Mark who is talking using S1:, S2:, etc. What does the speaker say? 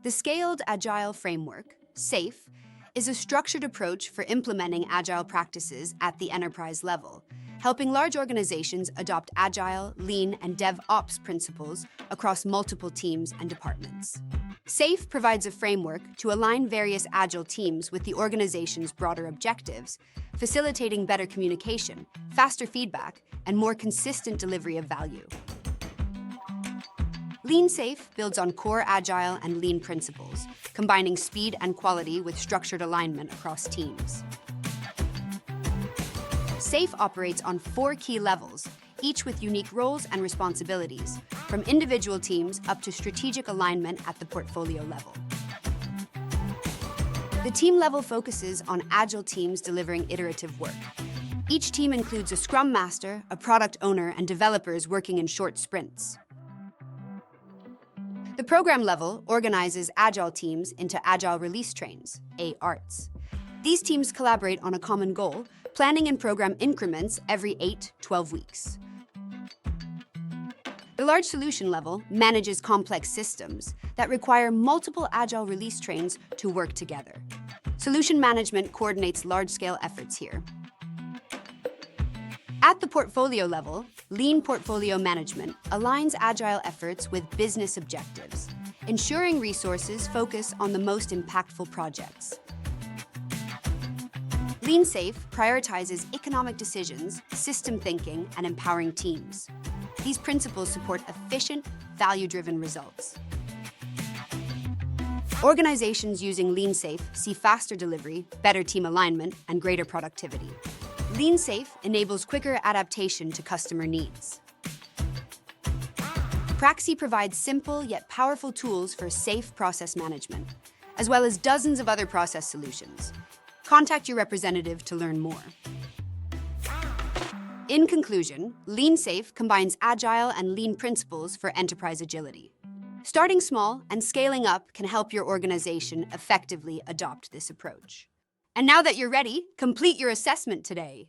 S1: The Scaled Agile Framework, SAFe, is a structured approach for implementing agile practices at the enterprise level, helping large organizations adopt agile, lean, and DevOps principles across multiple teams and departments. SAFe provides a framework to align various agile teams with the organization's broader objectives, facilitating better communication, faster feedback, and more consistent delivery of value. Lean SAFe builds on core agile and lean principles, combining speed and quality with structured alignment across teams. SAFe operates on 4 key levels, each with unique roles and responsibilities, from individual teams up to strategic alignment at the portfolio level. The team level focuses on agile teams delivering iterative work. Each team includes a Scrum Master, a product owner, and developers working in short sprints. The program level organizes agile teams into agile release trains, 𝐅𝒅𝒄𝒊𝒂𝒍. These teams collaborate on a common goal, planning and program increments every 8-12 weeks. The large solution level manages complex systems that require multiple agile release trains to work together. Solution management coordinates large-scale efforts here. At the portfolio level, lean portfolio management aligns agile efforts with business objectives, ensuring resources focus on the most impactful projects. Lean SAFe prioritizes economic decisions, system thinking, and empowering teams. These principles support efficient, value-driven results. Organizations using Lean SAFe see faster delivery, better team alignment, and greater productivity. Lean SAFe enables quicker adaptation to customer needs. Praxie provides simple yet powerful tools for safe process management, as well as dozens of other process solutions. Contact your representative to learn more. In conclusion, Lean SAFe combines agile and lean principles for enterprise agility. Starting small and scaling up can help your organization effectively adopt this approach. And now that you're ready, complete your assessment today.